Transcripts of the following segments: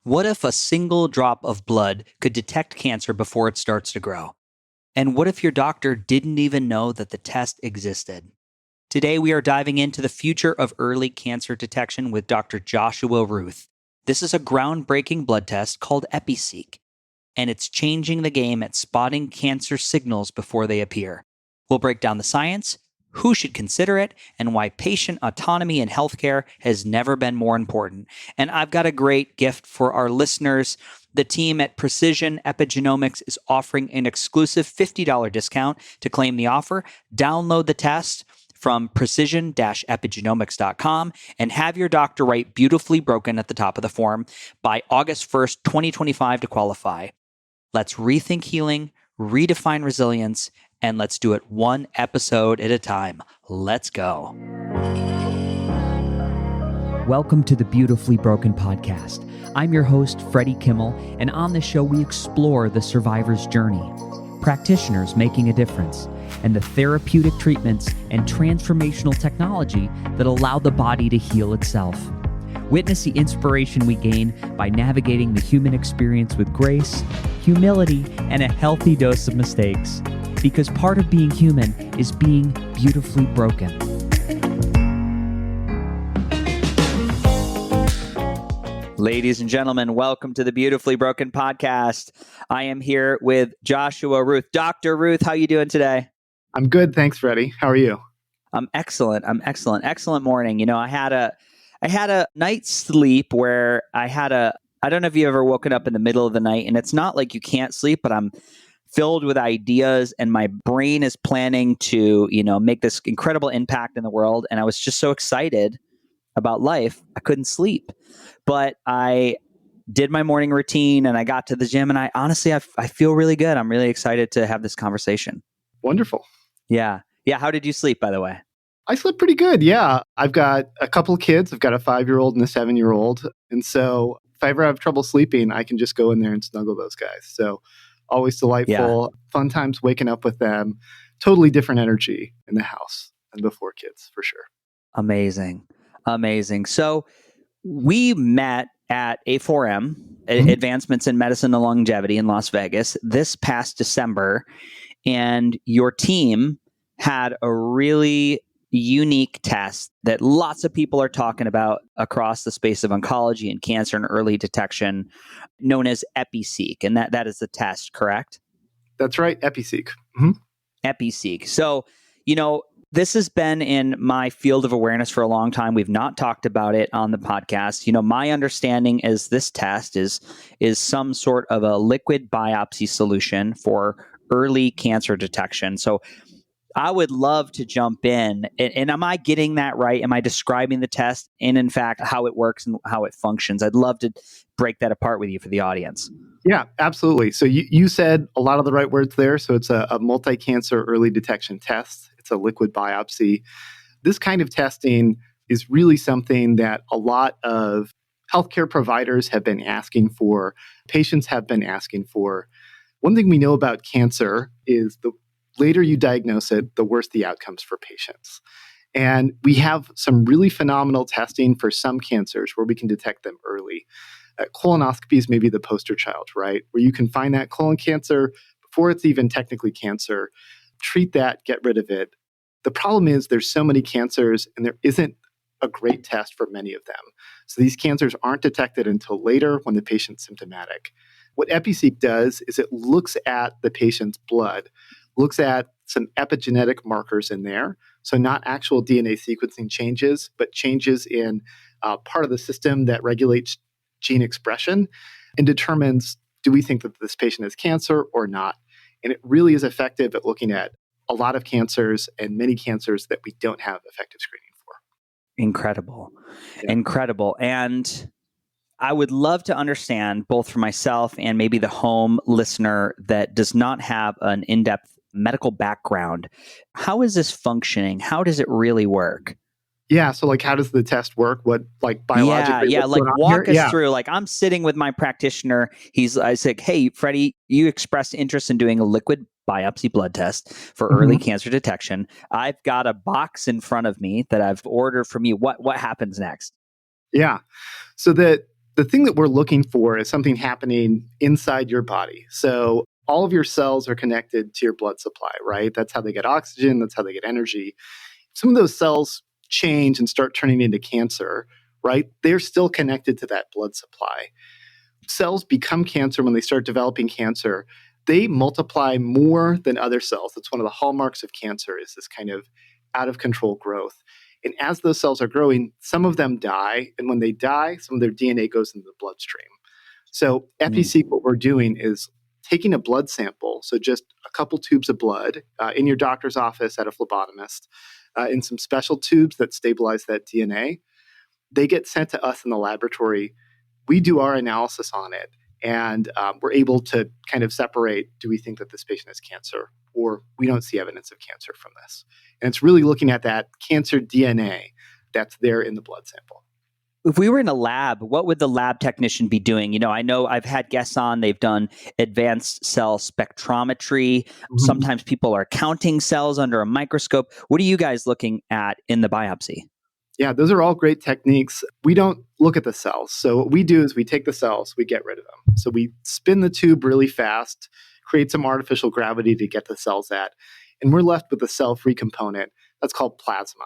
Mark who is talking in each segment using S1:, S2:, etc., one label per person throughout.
S1: What if a single drop of blood could detect cancer before it starts to grow? And what if your doctor didn't even know that the test existed? Today, we are diving into the future of early cancer detection with Dr. Joshua Routh. This is a groundbreaking blood test called EPISEEK, and it's changing the game at spotting cancer signals before they appear. We'll break down the science, who should consider it, and why patient autonomy in healthcare has never been more important. And I've got a great gift for our listeners. The team at Precision Epigenomics is offering an exclusive $50 discount to claim the offer. Download the test from precision-epigenomics.com and have your doctor write beautifully broken at the top of the form by August 1st, 2025 to qualify. Let's rethink healing, redefine resilience, and let's do it one episode at a time. Let's go. Welcome to the Beautifully Broken podcast. I'm your host, Freddie Kimmel, and on this show we explore the survivor's journey, practitioners making a difference, and the therapeutic treatments and transformational technology that allow the body to heal itself. Witness the inspiration we gain by navigating the human experience with grace, humility, and a healthy dose of mistakes. Because part of being human is being beautifully broken. Ladies and gentlemen, welcome to the Beautifully Broken podcast. I am here with Joshua Routh. Dr. Routh, how are you doing today?
S2: I'm good, thanks, Freddie. How are you?
S1: I'm excellent. Excellent morning. You know, I had a night's sleep where I don't know if you ever woken up in the middle of the night, and it's not like you can't sleep, but I'm filled with ideas and my brain is planning to, make this incredible impact in the world. And I was just so excited about life. I couldn't sleep, but I did my morning routine and I got to the gym and I feel really good. I'm really excited to have this conversation.
S2: Wonderful.
S1: Yeah. How did you sleep, by the way?
S2: I slept pretty good. Yeah. I've got a couple of kids. I've got a 5-year-old and a 7-year-old. And so if I ever have trouble sleeping, I can just go in there and snuggle those guys. So always delightful, fun times waking up with them. Totally different energy in the house than before kids, for sure.
S1: Amazing. So we met at A4M, Advancements in Medicine and Longevity in Las Vegas, this past December. And your team had a really unique test that lots of people are talking about across the space of oncology and cancer and early detection, known as EPISEEK. And that is the test, correct?
S2: That's right, EPISEEK. Mm-hmm.
S1: EPISEEK. So, this has been in my field of awareness for a long time. We've not talked about it on the podcast. My understanding is this test is some sort of a liquid biopsy solution for early cancer detection. So I would love to jump in. And am I getting that right? Am I describing the test and, in fact, how it works and how it functions? I'd love to break that apart with you for the audience.
S2: Yeah, absolutely. So you said a lot of the right words there. So it's a multi-cancer early detection test. It's a liquid biopsy. This kind of testing is really something that a lot of healthcare providers have been asking for, patients have been asking for. One thing we know about cancer is the later you diagnose it, the worse the outcomes for patients. And we have some really phenomenal testing for some cancers where we can detect them early. Colonoscopy is maybe the poster child, right? Where you can find that colon cancer before it's even technically cancer, treat that, get rid of it. The problem is there's so many cancers and there isn't a great test for many of them. So these cancers aren't detected until later when the patient's symptomatic. What EPISEEK does is it looks at the patient's blood, looks at some epigenetic markers in there. So not actual DNA sequencing changes, but changes in part of the system that regulates gene expression and determines, do we think that this patient has cancer or not? And it really is effective at looking at a lot of cancers and many cancers that we don't have effective screening for.
S1: Incredible. And I would love to understand, both for myself and maybe the home listener that does not have an in-depth medical background, how is this functioning? How does it really work?
S2: Yeah. So how does the test work? What biologically?
S1: Yeah. Walk us through. I'm sitting with my practitioner. I said, hey, Freddie, you expressed interest in doing a liquid biopsy blood test for early cancer detection. I've got a box in front of me that I've ordered from you. What happens next?
S2: Yeah. So The thing that we're looking for is something happening inside your body. So all of your cells are connected to your blood supply, right? That's how they get oxygen, that's how they get energy. Some of those cells change and start turning into cancer, right? They're still connected to that blood supply. Cells become cancer when they start developing cancer. They multiply more than other cells. That's one of the hallmarks of cancer, is this kind of out of control growth. And as those cells are growing, some of them die. And when they die, some of their DNA goes into the bloodstream. So EpiSeq, what we're doing is taking a blood sample, so just a couple tubes of blood in your doctor's office at a phlebotomist, in some special tubes that stabilize that DNA. They get sent to us in the laboratory. We do our analysis on it, and we're able to kind of separate, do we think that this patient has cancer, or we don't see evidence of cancer from this. And it's really looking at that cancer DNA that's there in the blood sample.
S1: If we were in a lab, what would the lab technician be doing? You know I've had guests on, they've done advanced cell spectrometry.
S2: Mm-hmm.
S1: Sometimes people are counting cells under a microscope. What are you guys looking at in the biopsy?
S2: Yeah, those are all great techniques. We don't look at the cells. So what we do is we take the cells, we get rid of them. So we spin the tube really fast, create some artificial gravity to get the cells at, and we're left with a cell-free component that's called plasma.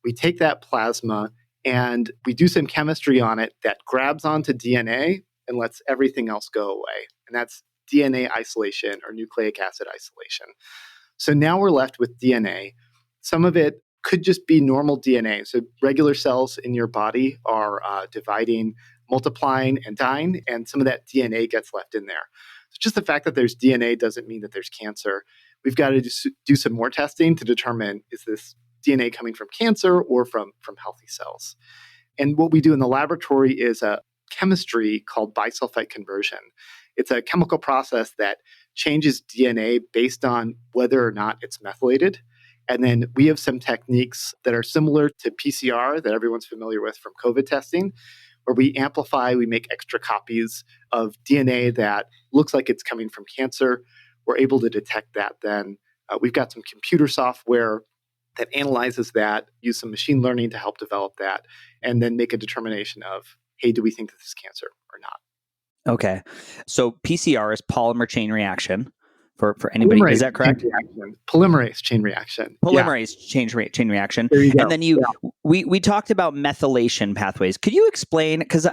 S2: We take that plasma and we do some chemistry on it that grabs onto DNA and lets everything else go away. And that's DNA isolation or nucleic acid isolation. So now we're left with DNA. Some of it could just be normal DNA. So regular cells in your body are dividing, multiplying, and dying, and some of that DNA gets left in there. So just the fact that there's DNA doesn't mean that there's cancer. We've got to do some more testing to determine, is this DNA coming from cancer or from healthy cells? And what we do in the laboratory is a chemistry called bisulfite conversion. It's a chemical process that changes DNA based on whether or not it's methylated. And then we have some techniques that are similar to PCR that everyone's familiar with from COVID testing, where we amplify, we make extra copies of DNA that looks like it's coming from cancer. We're able to detect that then. We've got some computer software that analyzes that, use some machine learning to help develop that, and then make a determination of, hey, do we think this is cancer or not?
S1: Okay. So PCR is polymer chain reaction for anybody. Is that correct?
S2: Polymerase chain reaction.
S1: Polymerase chain reaction.
S2: There you go.
S1: And then we talked about methylation pathways. Could you explain? Because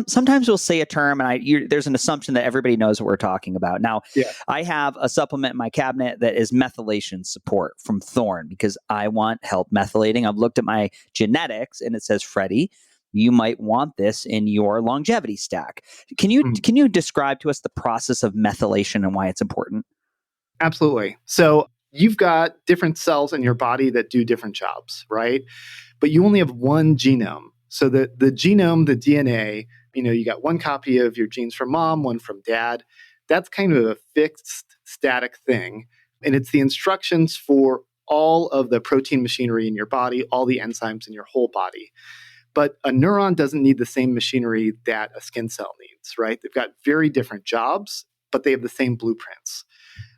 S1: sometimes we'll say a term, and there's an assumption that everybody knows what we're talking about. Now, I have a supplement in my cabinet that is methylation support from Thorne because I want help methylating. I've looked at my genetics, and it says, Freddie, you might want this in your longevity stack. Can you describe to us the process of methylation and why it's important?
S2: Absolutely. So you've got different cells in your body that do different jobs, right? But you only have one genome. So the genome, the DNA, you got one copy of your genes from mom, one from dad. That's kind of a fixed, static thing. And it's the instructions for all of the protein machinery in your body, all the enzymes in your whole body. But a neuron doesn't need the same machinery that a skin cell needs, right? They've got very different jobs, but they have the same blueprints.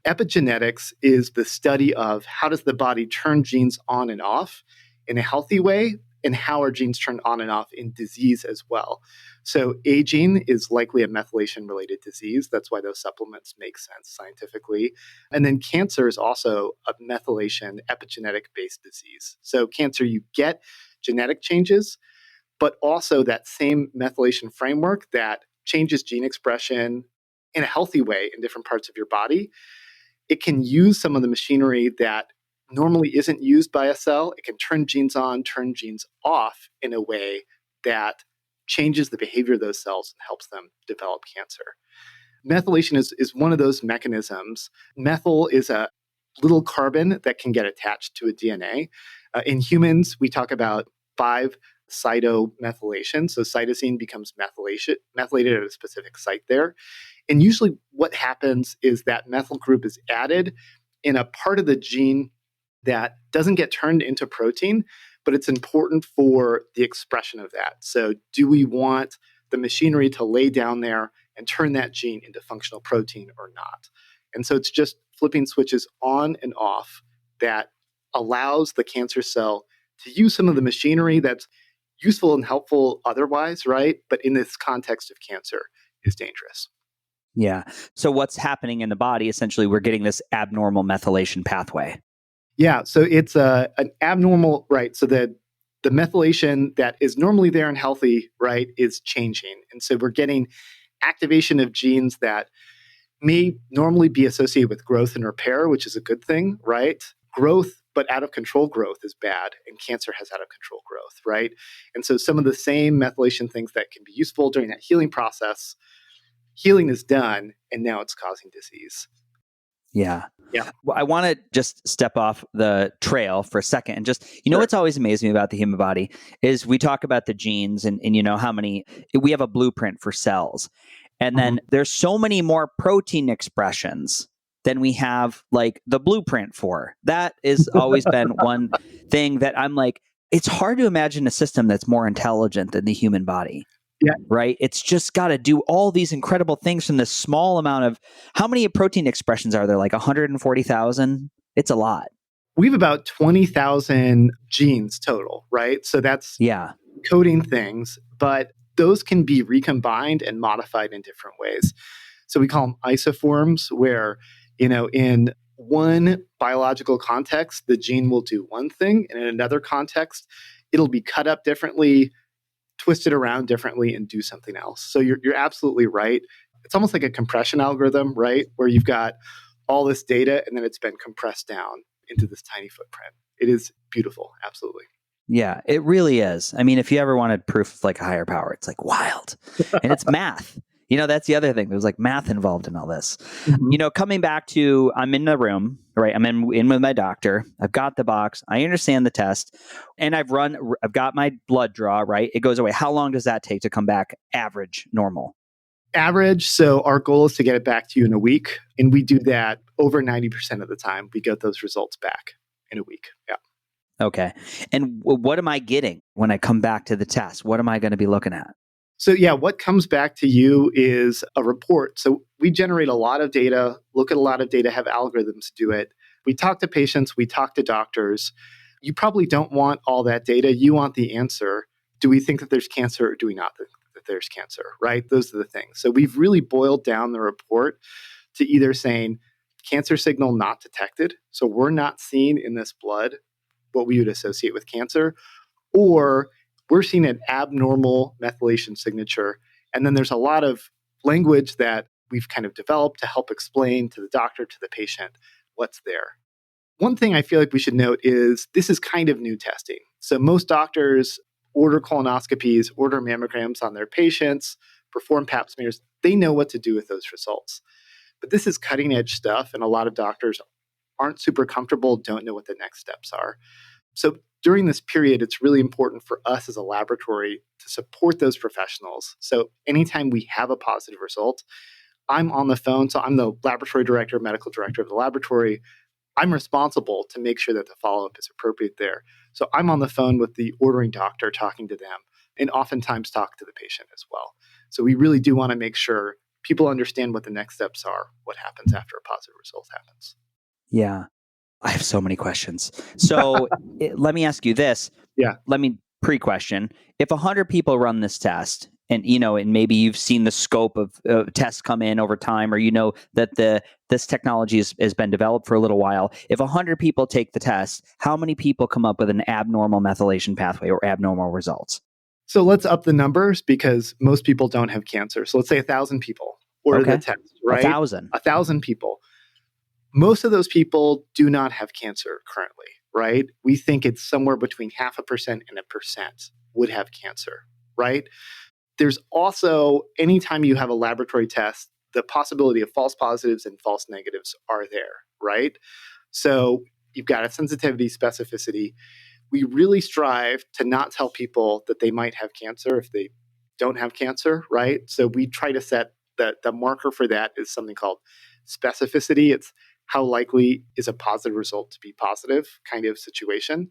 S2: Epigenetics is the study of how does the body turn genes on and off in a healthy way, and how are genes turned on and off in disease as well. So aging is likely a methylation-related disease. That's why those supplements make sense scientifically. And then cancer is also a methylation epigenetic-based disease. So cancer, you get genetic changes, but also that same methylation framework that changes gene expression in a healthy way in different parts of your body. It can use some of the machinery that normally isn't used by a cell. It can turn genes on, turn genes off in a way that changes the behavior of those cells and helps them develop cancer. Methylation is one of those mechanisms. Methyl is a little carbon that can get attached to a DNA. In humans, we talk about 5-cytomethylation. So cytosine becomes methylated at a specific site there. And usually what happens is that methyl group is added in a part of the gene that doesn't get turned into protein, but it's important for the expression of that. So do we want the machinery to lay down there and turn that gene into functional protein or not? And so it's just flipping switches on and off that allows the cancer cell to use some of the machinery that's useful and helpful otherwise, right? But in this context of cancer is dangerous.
S1: Yeah. So what's happening in the body, essentially, we're getting this abnormal methylation pathway.
S2: Yeah, so it's an abnormal, right? So the methylation that is normally there and healthy, right, is changing. And so we're getting activation of genes that may normally be associated with growth and repair, which is a good thing, right? Growth, but out of control growth is bad, and cancer has out of control growth, right? And so some of the same methylation things that can be useful during that healing process, healing is done, and now it's causing disease.
S1: Yeah.
S2: Yeah.
S1: Well, I want to just step off the trail for a second and just,
S2: Sure.
S1: what's always amazed me about the human body is we talk about the genes and how many, we have a blueprint for cells. And then there's so many more protein expressions than we have like the blueprint for. That has always been one thing that I'm like, it's hard to imagine a system that's more intelligent than the human body.
S2: Yeah.
S1: Right? It's just got to do all these incredible things from this small amount of, how many protein expressions are there? Like 140,000? It's a lot.
S2: We have about 20,000 genes total, right? So that's coding things, but those can be recombined and modified in different ways. So we call them isoforms, where, in one biological context, the gene will do one thing, and in another context, it'll be cut up differently, twisted around differently, and do something else. So you're absolutely right. It's almost like a compression algorithm, right? Where you've got all this data and then it's been compressed down into this tiny footprint. It is beautiful. Absolutely.
S1: Yeah, it really is. I mean, if you ever wanted proof of like a higher power, it's like wild. And it's math. That's the other thing. There's like math involved in all this. Coming back to, I'm in the room, right? I'm in with my doctor. I've got the box. I understand the test. And I've got my blood draw, right? It goes away. How long does that take to come back average, normal?
S2: Average. So our goal is to get it back to you in a week. And we do that over 90% of the time. We get those results back in a week. Yeah.
S1: Okay. And what am I getting when I come back to the test? What am I going to be looking at?
S2: So yeah, what comes back to you is a report. So we generate a lot of data, look at a lot of data, have algorithms do it. We talk to patients, we talk to doctors. You probably don't want all that data. You want the answer. Do we think that there's cancer or do we not think that there's cancer, right? Those are the things. So we've really boiled down the report to either saying cancer signal not detected. So we're not seeing in this blood what we would associate with cancer, or we're seeing an abnormal methylation signature. And then there's a lot of language that we've kind of developed to help explain to the doctor, to the patient, what's there. One thing I feel like we should note is this is kind of new testing. So most doctors order colonoscopies, order mammograms on their patients, perform pap smears. They know what to do with those results. But this is cutting edge stuff, and a lot of doctors aren't super comfortable, don't know what the next steps are. So during this period, it's really important for us as a laboratory to support those professionals. So anytime we have a positive result, I'm on the phone. So I'm the laboratory director, medical director of the laboratory. I'm responsible to make sure that the follow-up is appropriate there. So I'm on the phone with the ordering doctor, talking to them, and oftentimes talk to the patient as well. So we really do want to make sure people understand what the next steps are, what happens after a positive result happens.
S1: Yeah. I have so many questions. So let me ask you this.
S2: Yeah.
S1: Let me pre-question. If 100 people run this test and, and maybe you've seen the scope of tests come in over time, or that this technology has been developed for a little while. If 100 people take the test, how many people come up with an abnormal methylation pathway or abnormal results?
S2: So let's up the numbers because most people don't have cancer. So let's say 1,000 people order the test, right?
S1: 1,000.
S2: 1,000 people. Most of those people do not have cancer currently, right? We think it's somewhere between 0.5% and 1% would have cancer, right? There's also, anytime you have a laboratory test, the possibility of false positives and false negatives are there, right? So you've got a sensitivity, specificity. We really strive to not tell people that they might have cancer if they don't have cancer, right? So we try to set the marker for that is something called specificity. It's how likely is a positive result to be positive kind of situation.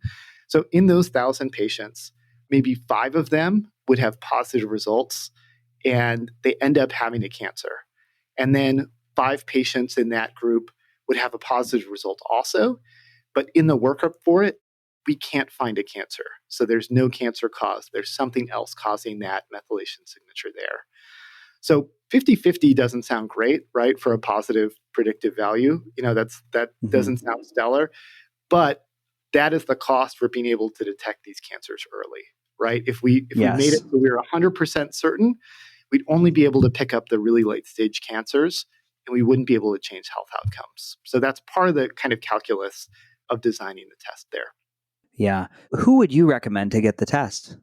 S2: So in those 1,000 patients, maybe 5 of them would have positive results and they end up having a cancer. And then 5 patients in that group would have a positive result also. But in the workup for it, we can't find a cancer. So there's no cancer cause. There's something else causing that methylation signature there. So 50-50 doesn't sound great, right? For a positive predictive value. That doesn't sound stellar, but that is the cost for being able to detect these cancers early, right? If we made it
S1: Yes.
S2: so we were 100% certain, we'd only be able to pick up the really late stage cancers, and we wouldn't be able to change health outcomes. So that's part of the kind of calculus of designing the test there.
S1: Yeah. Who would you recommend to get the test?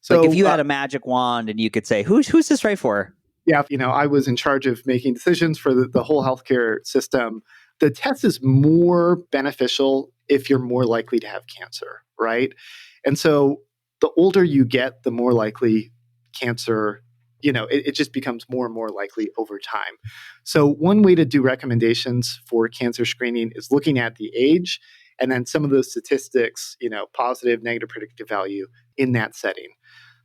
S1: Like if
S2: So
S1: you had a magic wand and you could say, who's this right for?
S2: yeah, I was in charge of making decisions for the whole healthcare system. The test is more beneficial if you're more likely to have cancer, right? And so the older you get, the more likely cancer, it just becomes more and more likely over time. So one way to do recommendations for cancer screening is looking at the age and then some of those statistics, positive, negative predictive value in that setting.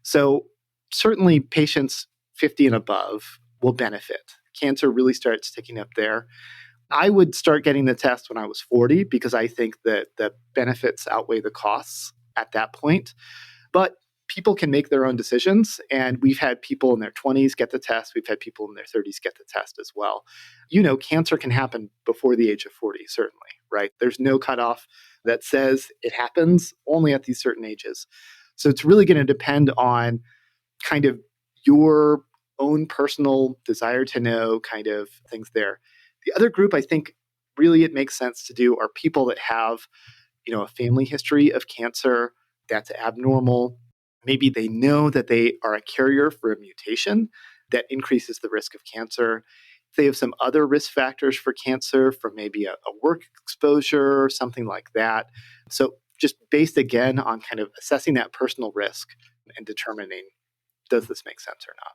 S2: So certainly patients 50 and above will benefit. Cancer really starts ticking up there. I would start getting the test when I was 40 because I think that the benefits outweigh the costs at that point. But people can make their own decisions. And we've had people in their 20s get the test. We've had people in their 30s get the test as well. Cancer can happen before the age of 40, certainly, right? There's no cutoff that says it happens only at these certain ages. So it's really going to depend on kind of your own personal desire to know kind of things there. The other group I think really it makes sense to do are people that have, a family history of cancer that's abnormal. Maybe they know that they are a carrier for a mutation that increases the risk of cancer. If they have some other risk factors for cancer from maybe a work exposure or something like that. So just based again on kind of assessing that personal risk and determining, does this make sense or not?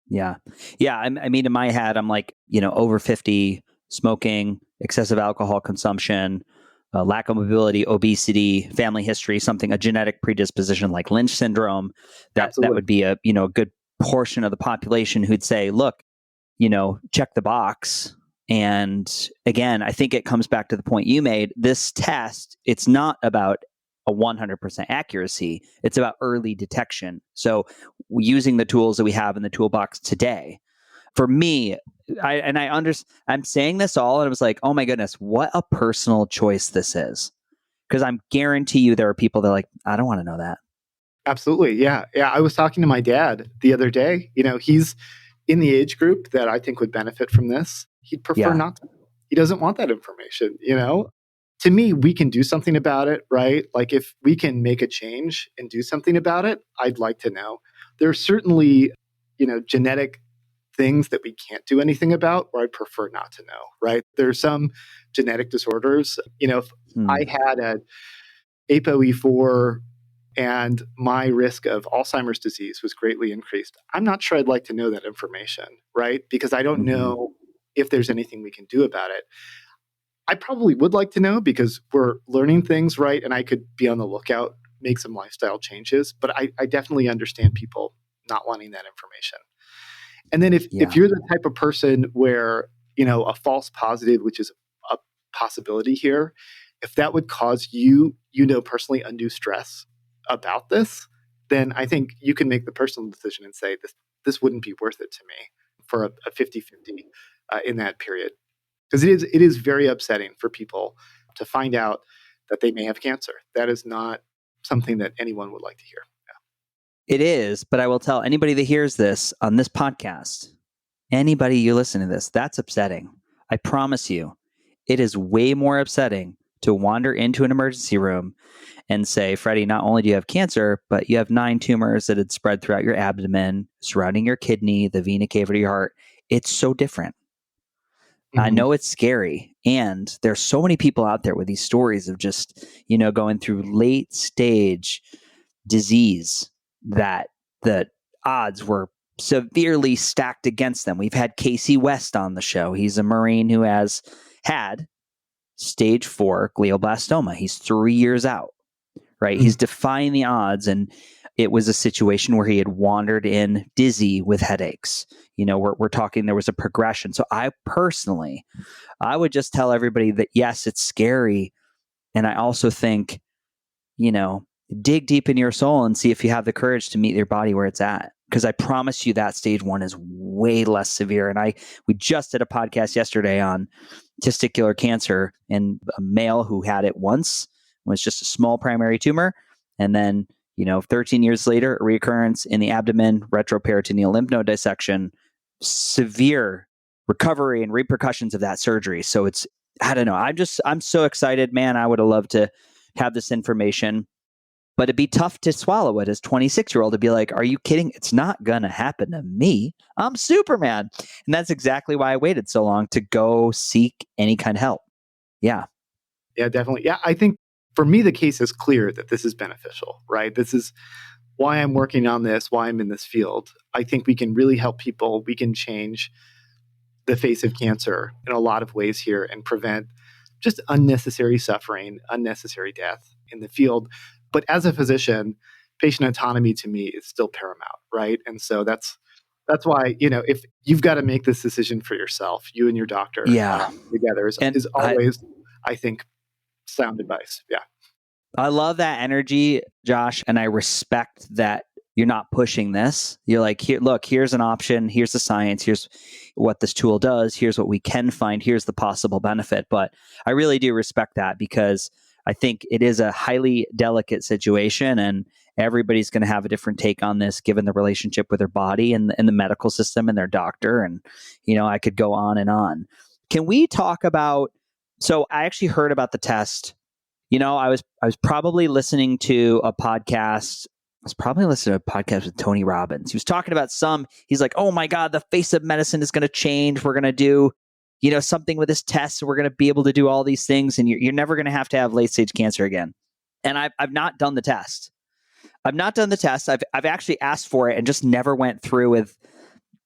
S1: Yeah. Yeah. I mean, in my head, I'm like, over 50, smoking, excessive alcohol consumption, lack of mobility, obesity, family history, a genetic predisposition like Lynch syndrome, that
S2: Absolutely.
S1: would be a good portion of the population who'd say, look, check the box. And again, I think it comes back to the point you made. This test, it's not about a 100% accuracy. It's about early detection. So using the tools that we have in the toolbox today, for me, I'm saying this all and I was like, oh my goodness, what a personal choice this is. Because I'm guarantee you there are people that are like, I don't want to know that.
S2: Absolutely. Yeah. Yeah. I was talking to my dad the other day. He's in the age group that I think would benefit from this. He'd prefer
S1: Yeah.
S2: not to. He doesn't want that information. To me, we can do something about it, right? Like if we can make a change and do something about it, I'd like to know. There are certainly, genetic things that we can't do anything about, or I'd prefer not to know, right? There's some genetic disorders. If I had a ApoE4 and my risk of Alzheimer's disease was greatly increased, I'm not sure I'd like to know that information, right? Because I don't know if there's anything we can do about it. I probably would like to know because we're learning things, right? And I could be on the lookout, make some lifestyle changes, but I definitely understand people not wanting that information. And then if you're the type of person where, a false positive, which is a possibility here, if that would cause you, personally undue stress about this, then I think you can make the personal decision and say, this wouldn't be worth it to me for a 50-50 in that period. Because it is very upsetting for people to find out that they may have cancer. That is not something that anyone would like to hear.
S1: It is, but I will tell anybody that hears this on this podcast, anybody you listen to this, that's upsetting. I promise you, it is way more upsetting to wander into an emergency room and say, Freddie, not only do you have cancer, but you have 9 tumors that had spread throughout your abdomen, surrounding your kidney, the vena cava of your heart. It's so different. I know it's scary. And there's so many people out there with these stories of just, going through late stage disease that the odds were severely stacked against them. We've had Casey West on the show. He's a Marine who has had stage 4 glioblastoma. He's 3 years out, right? He's defying the odds. And it was a situation where he had wandered in dizzy with headaches. We're talking, there was a progression. So I would just tell everybody that, yes, it's scary. And I also think dig deep in your soul and see if you have the courage to meet your body where it's at. Because I promise you that stage 1 is way less severe. And we just did a podcast yesterday on testicular cancer and a male who had it once, was just a small primary tumor. And then, 13 years later, a recurrence in the abdomen, retroperitoneal lymph node dissection, severe recovery and repercussions of that surgery. So I don't know. I'm so excited, man. I would have loved to have this information, but it'd be tough to swallow it as 26-year-old to be like, are you kidding? It's not going to happen to me. I'm Superman. And that's exactly why I waited so long to go seek any kind of help. Yeah.
S2: Yeah, definitely. Yeah, I think for me, the case is clear that this is beneficial, right? This is why I'm working on this, why I'm in this field. I think we can really help people. We can change the face of cancer in a lot of ways here and prevent just unnecessary suffering, unnecessary death in the field. But as a physician, patient autonomy to me is still paramount, right? And so that's why, if you've got to make this decision for yourself, you and your doctor together is always, I think, sound advice. Yeah.
S1: I love that energy, Josh, and I respect that you're not pushing this. You're like, here, look, here's an option. Here's the science. Here's what this tool does. Here's what we can find. Here's the possible benefit. But I really do respect that because I think it is a highly delicate situation and everybody's going to have a different take on this given the relationship with their body and the medical system and their doctor. And, I could go on and on. Can we talk about, so I actually heard about the test. I was probably listening to a podcast. With Tony Robbins. He was talking about he's like, oh my God, the face of medicine is going to change. We're going to do, something with this test. So we're going to be able to do all these things. And you're never going to have late stage cancer again. And I've not done the test. I've actually asked for it and just never went through with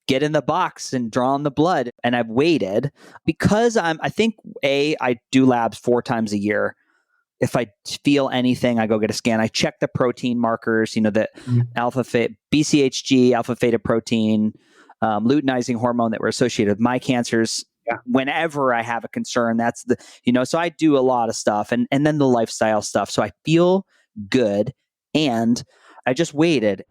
S1: get in the box and draw on the blood. And I've waited because I do labs 4 times a year. If I feel anything, I go get a scan. I check the protein markers, the BCHG, alpha fetoprotein, luteinizing hormone that were associated with my cancers. Yeah. Whenever I have a concern, that's so I do a lot of stuff and then the lifestyle stuff. So I feel good and I just waited.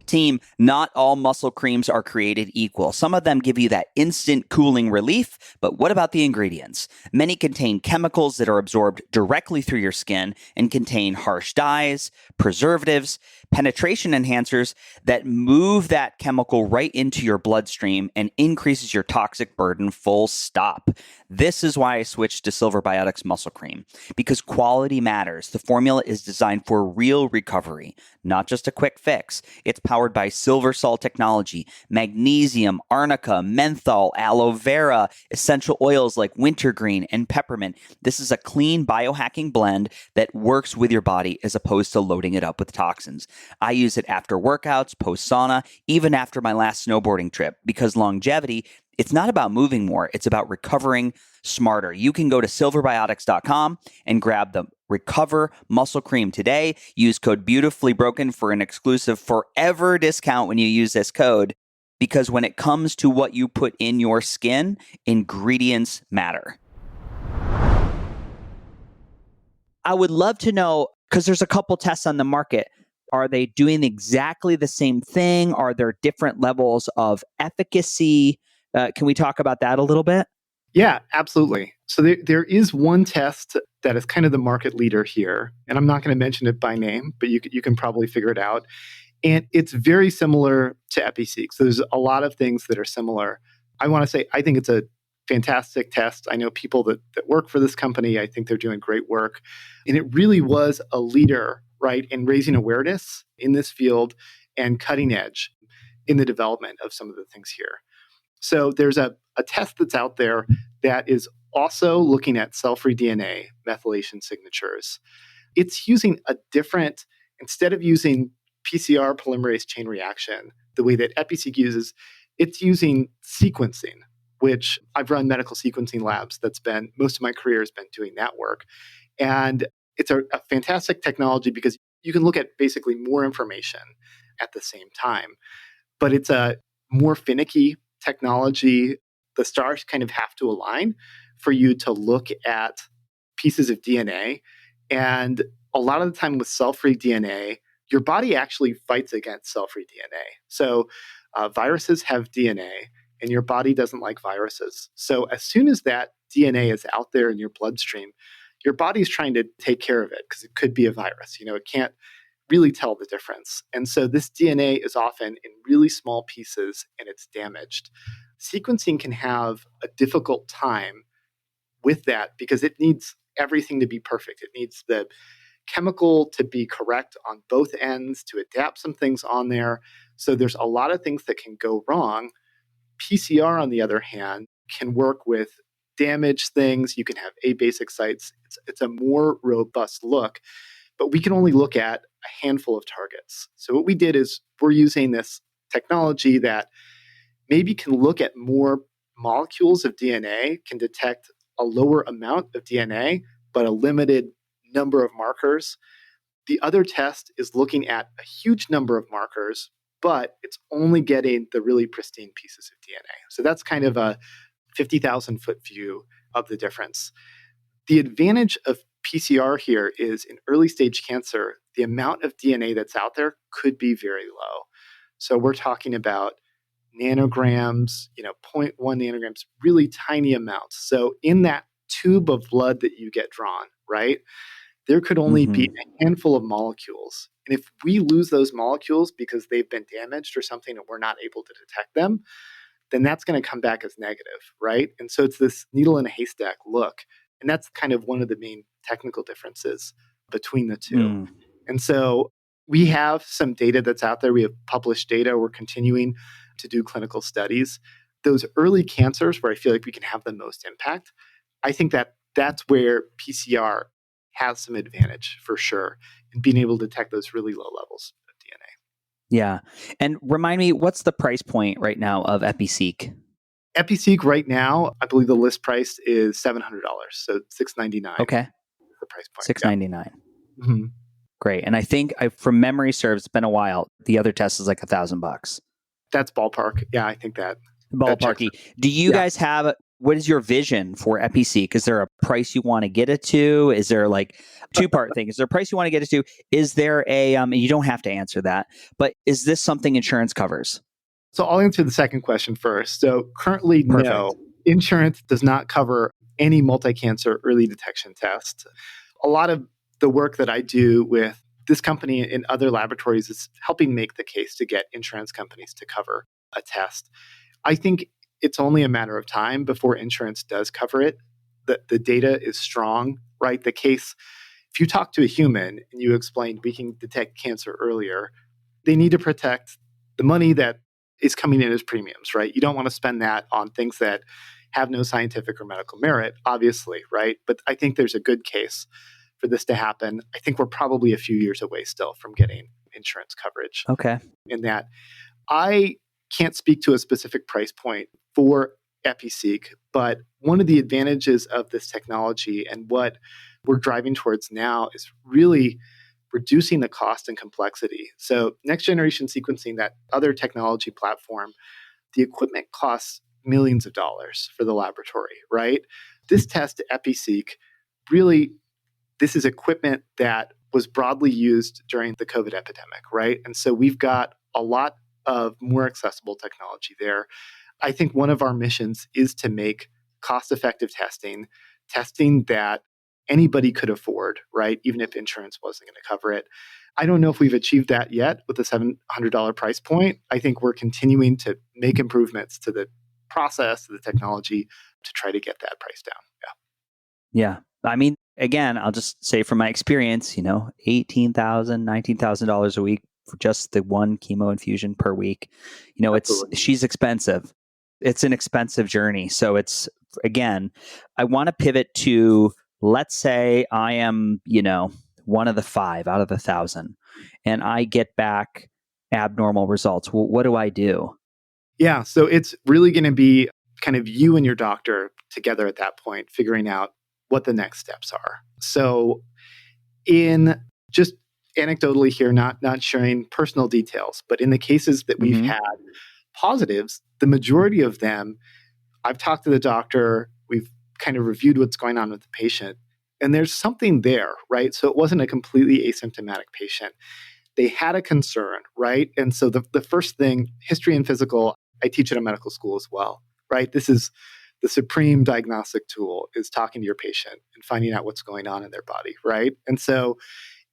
S1: Team, not all muscle creams are created equal. Some of them give you that instant cooling relief, but what about the ingredients? Many contain chemicals that are absorbed directly through your skin and contain harsh dyes, preservatives, penetration enhancers that move that chemical right into your bloodstream and increases your toxic burden, full stop. This is why I switched to Silver Biotics Muscle Cream, because quality matters. The formula is designed for real recovery, not just a quick fix. It's powered by silver salt technology, magnesium, arnica, menthol, aloe vera, essential oils like wintergreen and peppermint. This is a clean biohacking blend that works with your body as opposed to loading it up with toxins. I use it after workouts, post sauna, even after my last snowboarding trip, because longevity, it's not about moving more, it's about recovering smarter. You can go to silverbiotics.com and grab the Recover Muscle Cream today. Use code BeautifullyBroken for an exclusive forever discount when you use this code, because when it comes to what you put in your skin, ingredients matter. I would love to know, because there's a couple tests on the market. Are they doing exactly the same thing? Are there different levels of efficacy? Can we talk about that a little bit?
S2: Yeah, absolutely. So there is one test that is kind of the market leader here, and I'm not going to mention it by name, but you can probably figure it out. And it's very similar to EPISEEK. So there's a lot of things that are similar. I want to say I think it's a fantastic test. I know people that work for this company. I think they're doing great work. And it really was a leader, right, in raising awareness in this field and cutting edge in the development of some of the things here. So there's a test that's out there that is also looking at cell-free DNA methylation signatures. It's using a different, instead of using PCR polymerase chain reaction, the way that EPISEEK uses, it's using sequencing, which I've run medical sequencing labs. Most of my career has been doing that work. And it's a fantastic technology because you can look at basically more information at the same time. But it's a more finicky technology. The stars kind of have to align for you to look at pieces of DNA. And a lot of the time with cell-free DNA, your body actually fights against cell-free DNA. So viruses have DNA, and your body doesn't like viruses. So as soon as that DNA is out there in your bloodstream, your body's trying to take care of it because it could be a virus. It can't really tell the difference. And so this DNA is often in really small pieces and it's damaged. Sequencing can have a difficult time with that because it needs everything to be perfect. It needs the chemical to be correct on both ends, to adapt some things on there. So there's a lot of things that can go wrong. PCR, on the other hand, can work with damaged things. You can have abasic sites. It's a more robust look, but we can only look at a handful of targets. So what we did is we're using this technology that maybe can look at more molecules of DNA, can detect a lower amount of DNA, but a limited number of markers. The other test is looking at a huge number of markers, but it's only getting the really pristine pieces of DNA. So that's kind of a 50,000 foot view of the difference. The advantage of PCR here is in early stage cancer, the amount of DNA that's out there could be very low. So we're talking about nanograms, zero point 0.1 nanograms, really tiny amounts. So in that tube of blood that you get drawn, right, there could only be a handful of molecules. And if we lose those molecules because they've been damaged or something and we're not able to detect them, then that's going to come back as negative, right? And so it's this needle in a haystack look. And that's kind of one of the main technical differences between the two. And so we have some data that's out there. We have published data. We're continuing to do clinical studies. Those early cancers where I feel like we can have the most impact, I think that's where PCR has some advantage for sure in being able to detect those really low levels of DNA.
S1: Yeah. And remind me, what's the price point right now of EpiSeek?
S2: EpiSeek right now, I believe the list price is $700, so $699.
S1: Okay.
S2: The price point.
S1: $699.
S2: Yeah. Mm-hmm.
S1: Great. And I think, from memory serves, it's been a while. The other test is like $1,000.
S2: That's ballpark. Yeah, I think that.
S1: Ballparky. Do you guys have, what is your vision for EpiSeek? Is there a price you want to get it to? Is there like two-part thing? Is there a price you want to get it to? Is there a, and you don't have to answer that, but is this something insurance covers?
S2: So I'll answer the second question first. So currently, no, insurance does not cover any multi-cancer early detection test. A lot of the work that I do with this company and other laboratories is helping make the case to get insurance companies to cover a test. I think it's only a matter of time before insurance does cover it. The data is strong, right? The case, if you talk to a human and you explain we can detect cancer earlier, they need to protect the money that is coming in as premiums, right? You don't want to spend that on things that have no scientific or medical merit, obviously, right? But I think there's a good case for this to happen. I think we're probably a few years away still from getting insurance coverage.
S1: Okay.
S2: In that, I can't speak to a specific price point for EpiSeek, but one of the advantages of this technology and what we're driving towards now is really reducing the cost and complexity. So next generation sequencing, that other technology platform, the equipment costs millions of dollars for the laboratory, right? This test, EpiSeek, really, this is equipment that was broadly used during the COVID epidemic, right? And so we've got a lot of more accessible technology there. I think one of our missions is to make cost-effective testing that anybody could afford, right? Even if insurance wasn't going to cover it. I don't know if we've achieved that yet with the $700 price point. I think we're continuing to make improvements to the process, to the technology to try to get that price down.
S1: Yeah. I mean, again, I'll just say from my experience, $18,000, $19,000 a week for just the one chemo infusion per week. She's expensive. It's an expensive journey. So it's, again, I want to pivot to, let's say I am, one of the 5 out of the 1,000, and I get back abnormal results. Well, what do I do?
S2: Yeah. So it's really going to be kind of you and your doctor together at that point, figuring out what the next steps are. So in just anecdotally here, not sharing personal details, but in the cases that we've had positives, the majority of them, I've talked to the doctor, we've kind of reviewed what's going on with the patient, And there's something there, right? So it wasn't a completely asymptomatic patient. They had a concern, right? And so the first thing, history and physical, I teach at a medical school as well, right? This is the supreme diagnostic tool, is talking to your patient and finding out what's going on in their body, right? And so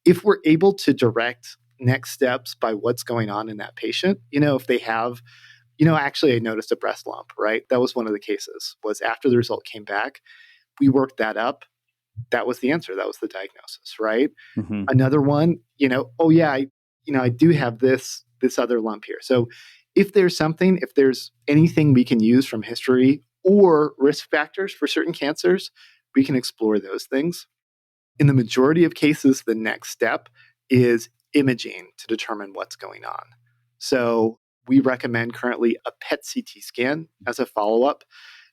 S2: if we're able to direct next steps by what's going on in that patient, if they have, actually I noticed a breast lump, right? That was one of the cases, was after the result came back, we worked that up. That was the answer. That was the diagnosis, right?
S1: Mm-hmm.
S2: Another one, oh yeah, I do have this other lump here. So if there's anything we can use from history or risk factors for certain cancers, we can explore those things. In the majority of cases, the next step is imaging to determine what's going on. So we recommend currently a PET CT scan as a follow-up.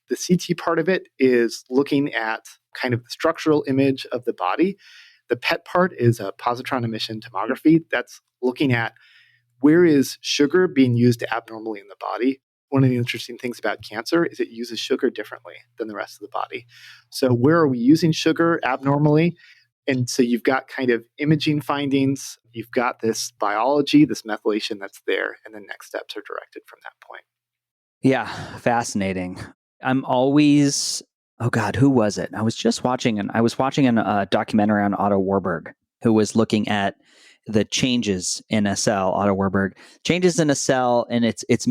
S2: The CT part of it is looking at kind of the structural image of the body. The PET part is a positron emission tomography. That's looking at where is sugar being used abnormally in the body. One of the interesting things about cancer is it uses sugar differently than the rest of the body. So where are we using sugar abnormally? And so you've got kind of imaging findings, you've got this biology, this methylation that's there, and then next steps are directed from that point.
S1: Yeah, fascinating. I'm always, oh God, who was it? I was watching a documentary on Otto Warburg, who was looking at the changes in a cell, Otto Warburg, changes in a cell and its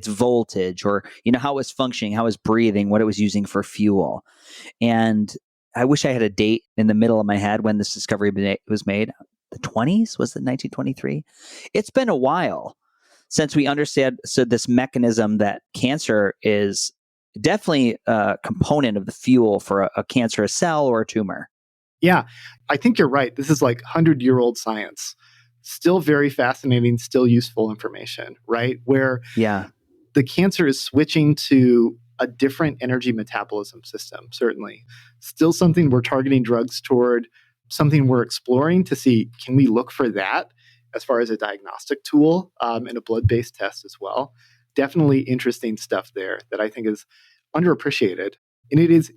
S1: voltage, or how it was functioning, how it was breathing, what it was using for fuel. And I wish I had a date in the middle of my head when this discovery was made. The 20s? Was it 1923? It's been a while since we understood this mechanism that cancer is definitely a component of the fuel for a cancerous cell or a tumor.
S2: Yeah, I think you're right. This is like 100-year-old science. Still very fascinating, still useful information, right? Where
S1: Yeah.
S2: the cancer is switching to a different energy metabolism system, certainly. Still something we're targeting drugs toward, something we're exploring to see, can we look for that as far as a diagnostic tool and a blood-based test as well? Definitely interesting stuff there that I think is underappreciated. And it is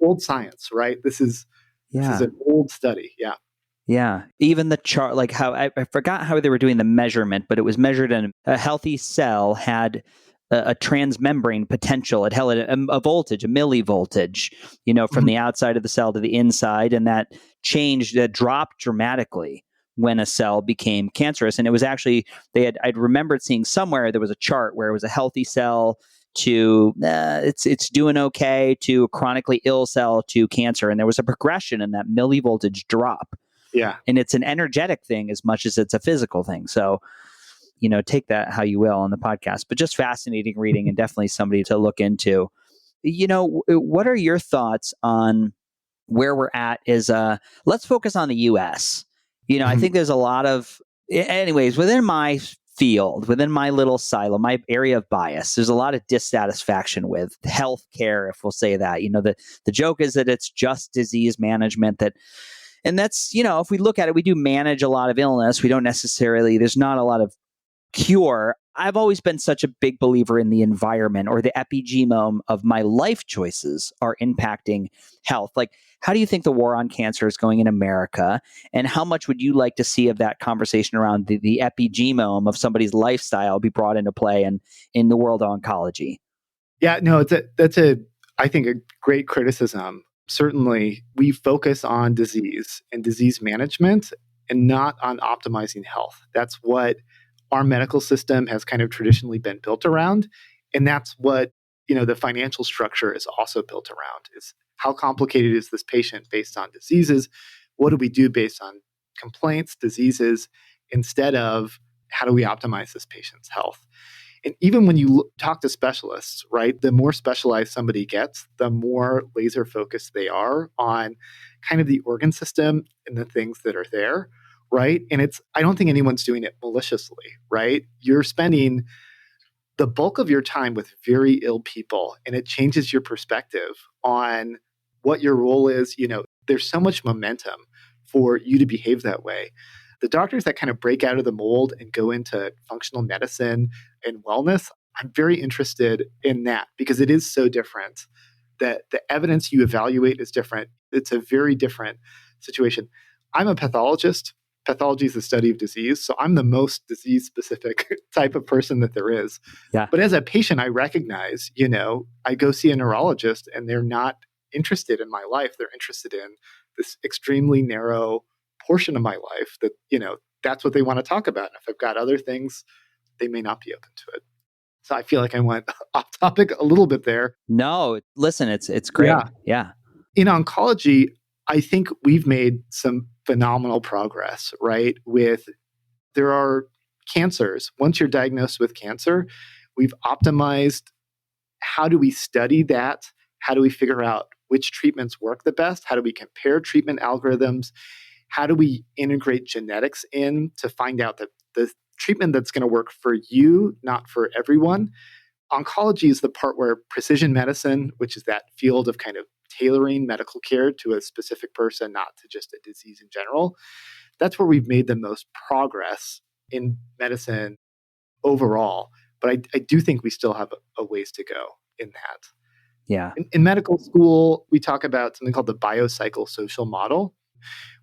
S2: old science, right? This is an old study. Yeah.
S1: Yeah. Even the chart, like how I forgot how they were doing the measurement, but it was measured in a healthy cell had a transmembrane potential. It held a voltage, a millivoltage, from the outside of the cell to the inside. And that dropped dramatically when a cell became cancerous. And it was actually, I'd remembered seeing somewhere there was a chart where it was a healthy cell to it's doing okay, to a chronically ill cell to cancer. And there was a progression in that millivoltage drop.
S2: Yeah.
S1: And it's an energetic thing as much as it's a physical thing. So, take that how you will on the podcast, but just fascinating reading and definitely somebody to look into. What are your thoughts on where we're at let's focus on the US. I think there's a lot of, anyways, within my field, within my little silo, my area of bias, there's a lot of dissatisfaction with healthcare, if we'll say that. The joke is that it's just disease management and that's, if we look at it, we do manage a lot of illness. We don't necessarily, there's not a lot of cure. I've always been such a big believer in the environment, or the epigenome of my life choices are impacting health. Like, how do you think the war on cancer is going in America? And how much would you like to see of that conversation around the epigenome of somebody's lifestyle be brought into play in the world of oncology?
S2: Yeah, no, that's I think a great criticism. Certainly, we focus on disease and disease management and not on optimizing health. That's what our medical system has kind of traditionally been built around. And that's what, the financial structure is also built around, is how complicated is this patient based on diseases? What do we do based on complaints, diseases, instead of how do we optimize this patient's health? And even when you talk to specialists, right, the more specialized somebody gets, the more laser focused they are on kind of the organ system and the things that are there, right? And I don't think anyone's doing it maliciously, right? You're spending the bulk of your time with very ill people, and it changes your perspective on what your role is. There's so much momentum for you to behave that way. The doctors that kind of break out of the mold and go into functional medicine and wellness, I'm very interested in that because it is so different the evidence you evaluate is different. It's a very different situation. I'm a pathologist. Pathology is the study of disease. So I'm the most disease specific type of person that there is.
S1: Yeah.
S2: But as a patient, I recognize, I go see a neurologist and they're not interested in my life. They're interested in this extremely narrow portion of my life that, that's what they want to talk about. And if I've got other things, they may not be open to it. So I feel like I went off topic a little bit there.
S1: No, listen, it's great. Yeah.
S2: In oncology, I think we've made some phenomenal progress, right? There are cancers. Once you're diagnosed with cancer, we've optimized how do we study that? How do we figure out which treatments work the best? How do we compare treatment algorithms? How do we integrate genetics in to find out that the treatment that's going to work for you, not for everyone? Oncology is the part where precision medicine, which is that field of kind of tailoring medical care to a specific person, not to just a disease in general, that's where we've made the most progress in medicine overall. But I do think we still have a ways to go in that.
S1: Yeah.
S2: In medical school, we talk about something called the biopsychosocial model,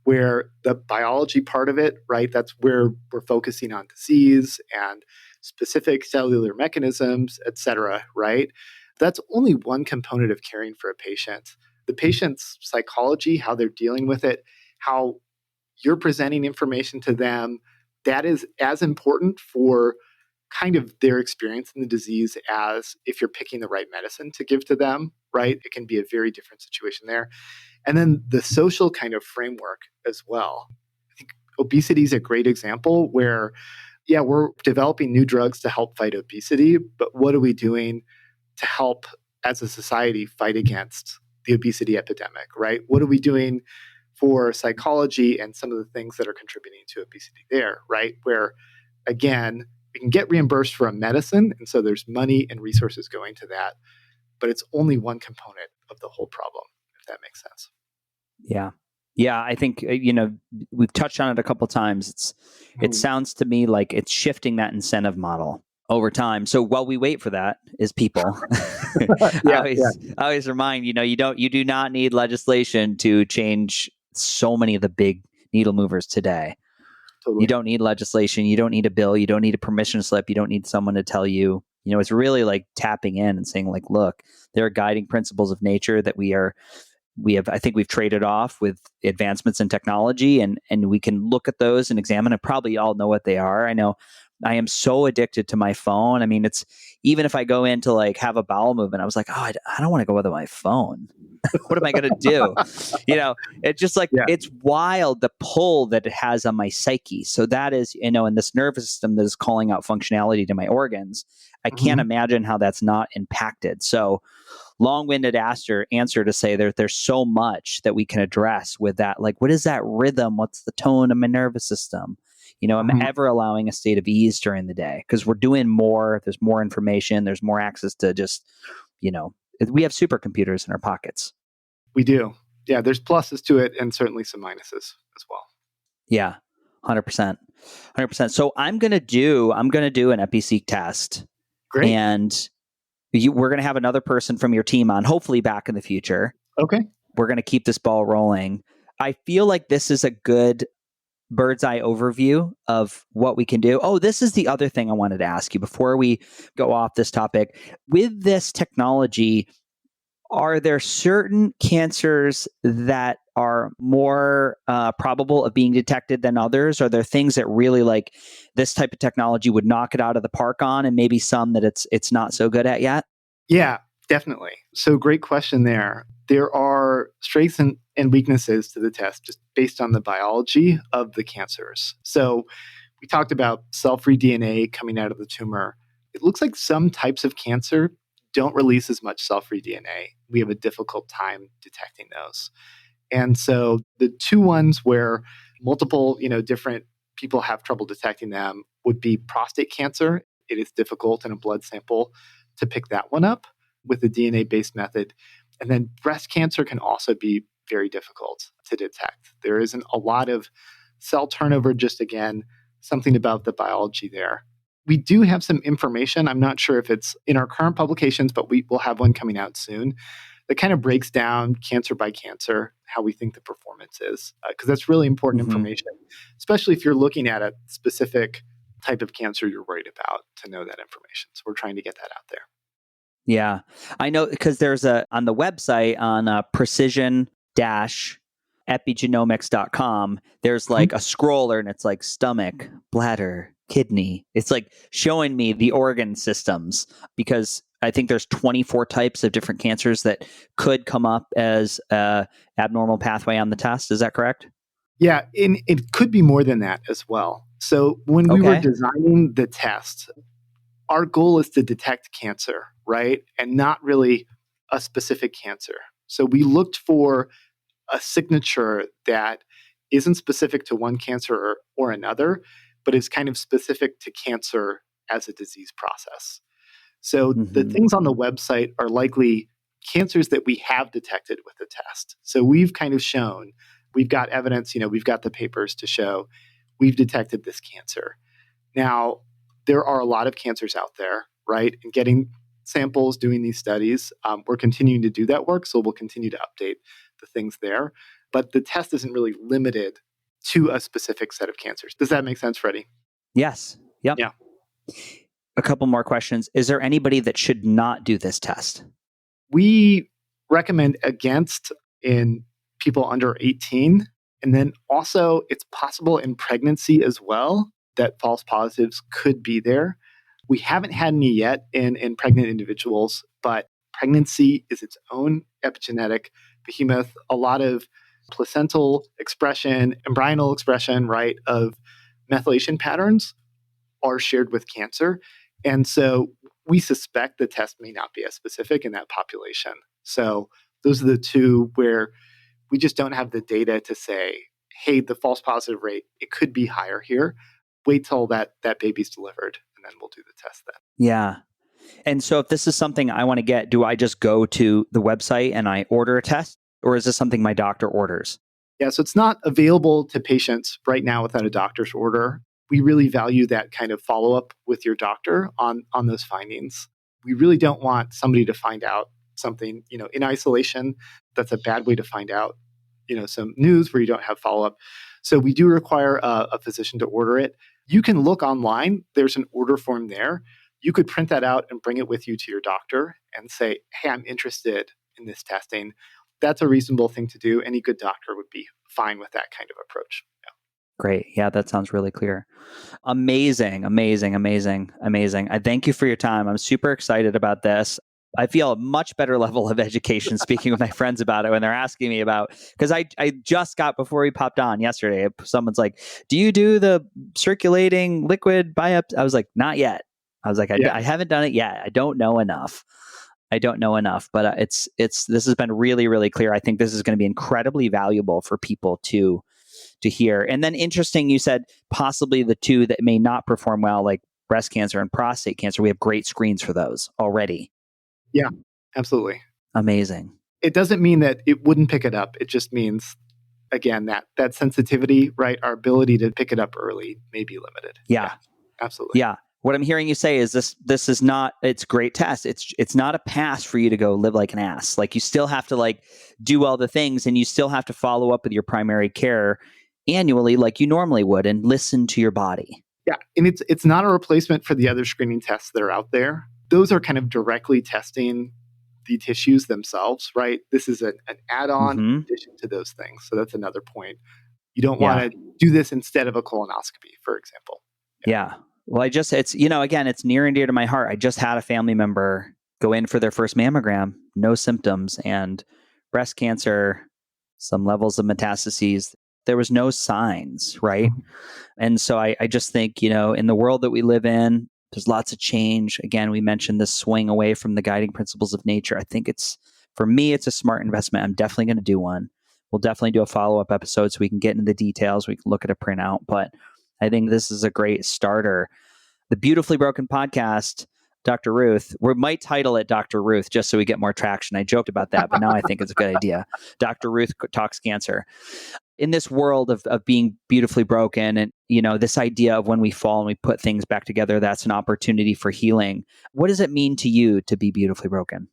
S2: where the biology part of it, right, that's where we're focusing on disease and specific cellular mechanisms, et cetera, right? That's only one component of caring for a patient. The patient's psychology, how they're dealing with it, how you're presenting information to them, that is as important for kind of their experience in the disease as if you're picking the right medicine to give to them, right? It can be a very different situation there. And then the social kind of framework as well. I think obesity is a great example where, yeah, we're developing new drugs to help fight obesity, but what are we doing to help as a society fight against the obesity epidemic, right? What are we doing for psychology and some of the things that are contributing to obesity there, right? Where, again, we can get reimbursed for a medicine, and so there's money and resources going to that, but it's only one component of the whole problem, if that makes sense.
S1: Yeah. Yeah, I think, we've touched on it a couple of times. It sounds to me like it's shifting that incentive model over time. So while we wait for that as people, I always remind, you do not need legislation to change so many of the big needle movers today.
S2: Totally.
S1: You don't need legislation. You don't need a bill. You don't need a permission slip. You don't need someone to tell you, it's really like tapping in and saying like, look, there are guiding principles of nature that I think we've traded off with advancements in technology, and we can look at those and examine it. Probably all know what they are. I know I am so addicted to my phone. I mean, it's even if I go in to like have a bowel movement, I was like, oh, I don't want to go with my phone. What am I going to do? It's just like, It's wild the pull that it has on my psyche. So that is, in this nervous system that is calling out functionality to my organs. I can't imagine how that's not impacted. So long-winded answer to say there's so much that we can address with that. Like, what is that rhythm? What's the tone of my nervous system? I'm ever allowing a state of ease during the day because we're doing more. There's more information. There's more access to just, we have supercomputers in our pockets.
S2: We do. Yeah, there's pluses to it and certainly some minuses as well.
S1: Yeah, 100%. 100%. So I'm going to do an EpiSeek test.
S2: Great.
S1: And we're going to have another person from your team on, hopefully back in the future.
S2: Okay.
S1: We're going to keep this ball rolling. I feel like this is a good bird's eye overview of what we can do. Oh, this is the other thing I wanted to ask you before we go off this topic. With this technology, are there certain cancers that are more probable of being detected than others? Are there things that really like this type of technology would knock it out of the park on, and maybe some that it's not so good at yet?
S2: Yeah, definitely. So great question there. There are strengths and weaknesses to the test just based on the biology of the cancers. So we talked about cell-free DNA coming out of the tumor. It looks like some types of cancer don't release as much cell-free DNA. We have a difficult time detecting those. And so the two ones where multiple, different people have trouble detecting them would be prostate cancer. It is difficult in a blood sample to pick that one up with the DNA-based method. And then breast cancer can also be very difficult to detect. There isn't a lot of cell turnover, just again, something about the biology there. We do have some information. I'm not sure if it's in our current publications, but we will have one coming out soon that kind of breaks down cancer by cancer, how we think the performance is, because that's really important information, especially if you're looking at a specific type of cancer you're worried about, to know that information. So we're trying to get that out there.
S1: Yeah, I know, because there's on the website on Precision Epigenomics.com, there's like a scroller and it's like stomach, bladder, kidney. It's like showing me the organ systems, because I think there's 24 types of different cancers that could come up as a abnormal pathway on the test. Is that correct?
S2: Yeah, and it could be more than that as well. So when we were designing the test, our goal is to detect cancer, right? And not really a specific cancer. So we looked for a signature that isn't specific to one cancer or another, but is kind of specific to cancer as a disease process. So the things on the website are likely cancers that we have detected with the test. So we've kind of shown, we've got evidence, we've got the papers to show we've detected this cancer. Now, there are a lot of cancers out there, right? And getting samples, doing these studies, we're continuing to do that work. So we'll continue to update the things there. But the test isn't really limited to a specific set of cancers. Does that make sense, Freddie?
S1: Yes. Yep.
S2: Yeah.
S1: A couple more questions. Is there anybody that should not do this test?
S2: We recommend against in people under 18. And then also, it's possible in pregnancy as well that false positives could be there. We haven't had any yet in pregnant individuals, but pregnancy is its own epigenetic behemoth. A lot of placental expression, embryonal expression, right, of methylation patterns are shared with cancer. And so we suspect the test may not be as specific in that population. So those are the two where we just don't have the data to say, hey, the false positive rate, it could be higher here. Wait till that baby's delivered, and then we'll do the test then.
S1: Yeah. And so if this is something I want to get, do I just go to the website and I order a test? Or is this something my doctor orders?
S2: Yeah, so it's not available to patients right now without a doctor's order. We really value that kind of follow-up with your doctor on those findings. We really don't want somebody to find out something, in isolation. That's a bad way to find out, some news where you don't have follow-up. So we do require a physician to order it. You can look online. There's an order form there. You could print that out and bring it with you to your doctor and say, hey, I'm interested in this testing. That's a reasonable thing to do. Any good doctor would be fine with that kind of approach. Yeah.
S1: Great. Yeah, that sounds really clear. Amazing, amazing, amazing, amazing. I thank you for your time. I'm super excited about this. I feel a much better level of education speaking with my friends about it when they're asking me about, because I just got, before we popped on yesterday, someone's like, do you do the circulating liquid biopsy? I was like, not yet. I was like, I haven't done it yet. I don't know enough. But this has been really, really clear. I think this is going to be incredibly valuable for people to hear. And then interesting, you said possibly the two that may not perform well, like breast cancer and prostate cancer. We have great screens for those already.
S2: Yeah, absolutely.
S1: Amazing.
S2: It doesn't mean that it wouldn't pick it up. It just means, again, that sensitivity, right? Our ability to pick it up early may be limited.
S1: Yeah.
S2: Absolutely.
S1: Yeah. What I'm hearing you say is this is not, it's a great test. It's not a pass for you to go live like an ass. Like, you still have to do all the things, and you still have to follow up with your primary care annually like you normally would, and listen to your body.
S2: Yeah. And it's not a replacement for the other screening tests that are out there. Those are kind of directly testing the tissues themselves, right? This is an add-on in addition to those things. So that's another point. You don't want to do this instead of a colonoscopy, for example.
S1: Yeah. Well, it's near and dear to my heart. I just had a family member go in for their first mammogram, no symptoms, and breast cancer, some levels of metastases. There was no signs, right? And so I just think, in the world that we live in, there's lots of change. Again, we mentioned this swing away from the guiding principles of nature. I think for me, it's a smart investment. I'm definitely going to do one. We'll definitely do a follow-up episode so we can get into the details. We can look at a printout, but I think this is a great starter. The Beautifully Broken podcast, Dr. Routh, we might title it Dr. Routh just so we get more traction. I joked about that, but now I think it's a good idea. Dr. Routh Talks Cancer. In this world of being beautifully broken, and this idea of when we fall and we put things back together, that's an opportunity for healing. What does it mean to you to be beautifully broken?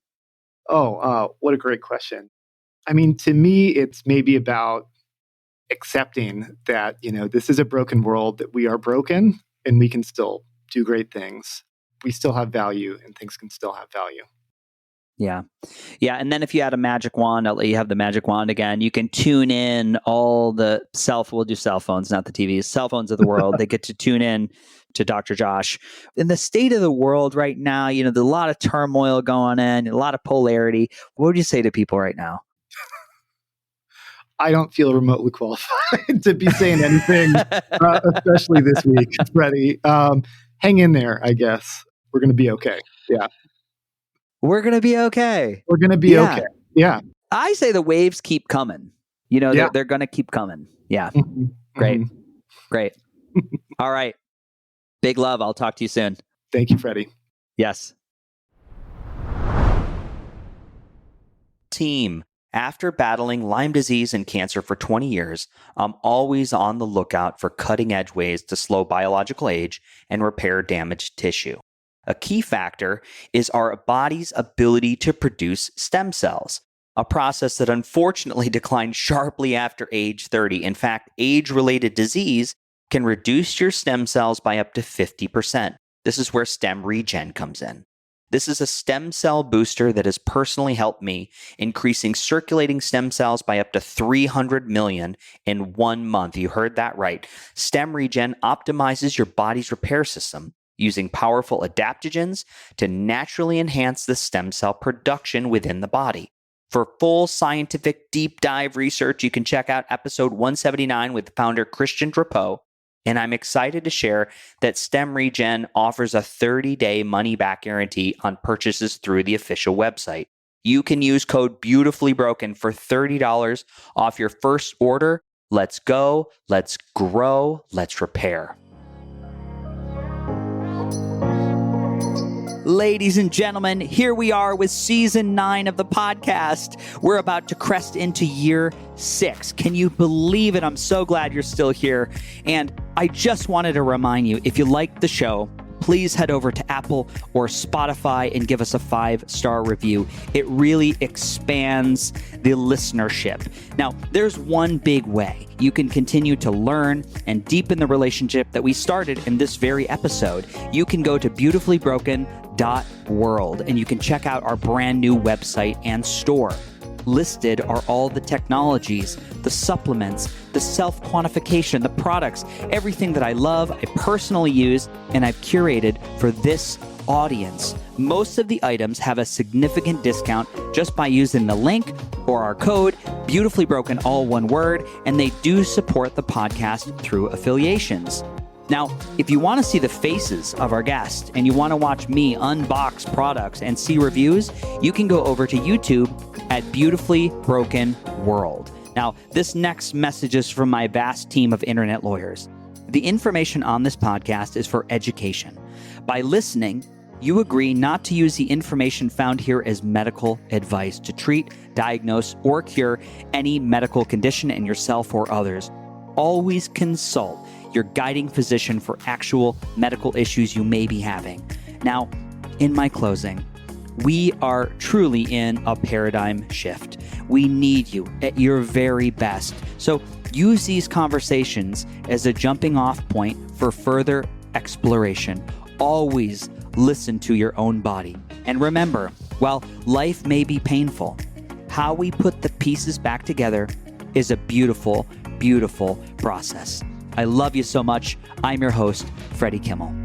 S2: What a great question. I mean, to me, it's maybe about accepting that, this is a broken world, that we are broken and we can still do great things. We still have value and things can still have value.
S1: Yeah. Yeah. And then if you had a magic wand, I'll let you have the magic wand again. You can tune in all the we'll do cell phones, not the TVs, cell phones of the world. They get to tune in to Dr. Josh. In the state of the world right now, there's a lot of turmoil going on, a lot of polarity. What would you say to people right now?
S2: I don't feel remotely qualified to be saying anything, especially this week, Freddie. Hang in there, I guess. We're going to be okay. Yeah.
S1: We're going to be okay.
S2: We're going to be okay. Yeah.
S1: I say the waves keep coming. They're going to keep coming. Yeah.
S2: Mm-hmm.
S1: Great. Great. All right. Big love. I'll talk to you soon.
S2: Thank you, Freddie.
S1: Yes. Team. After battling Lyme disease and cancer for 20 years, I'm always on the lookout for cutting-edge ways to slow biological age and repair damaged tissue. A key factor is our body's ability to produce stem cells, a process that unfortunately declines sharply after age 30. In fact, age-related disease can reduce your stem cells by up to 50%. This is where Stem Regen comes in. This is a stem cell booster that has personally helped me, increasing circulating stem cells by up to 300 million in 1 month. You heard that right. Stem Regen optimizes your body's repair system using powerful adaptogens to naturally enhance the stem cell production within the body. For full scientific deep dive research, you can check out episode 179 with founder Christian Drapeau. And I'm excited to share that Stem Regen offers a 30-day money-back guarantee on purchases through the official website. You can use code BeautifullyBroken for $30 off your first order. Let's go, let's grow, let's repair. Ladies and gentlemen, here we are with season 9 of the podcast. We're about to crest into year 6. Can you believe it? I'm so glad you're still here. And I just wanted to remind you, if you liked the show, please head over to Apple or Spotify and give us a 5-star review. It really expands the listenership. Now, there's one big way you can continue to learn and deepen the relationship that we started in this very episode. You can go to beautifullyBroken.world and you can check out our brand new website and store. Listed are all the technologies, the supplements, the self-quantification, the products, everything that I love, I personally use, and I've curated for this audience. Most of the items have a significant discount just by using the link or our code, Beautifully Broken, all one word, and they do support the podcast through affiliations. Now, if you want to see the faces of our guests and you want to watch me unbox products and see reviews, you can go over to YouTube at Beautifully Broken World. Now, this next message is from my vast team of internet lawyers. The information on this podcast is for education. By listening, you agree not to use the information found here as medical advice to treat, diagnose, or cure any medical condition in yourself or others. Always consult your guiding physician for actual medical issues you may be having. Now, in my closing, we are truly in a paradigm shift. We need you at your very best. So use these conversations as a jumping off point for further exploration. Always listen to your own body. And remember, while life may be painful, how we put the pieces back together is a beautiful, beautiful process. I love you so much. I'm your host, Freddie Kimmel.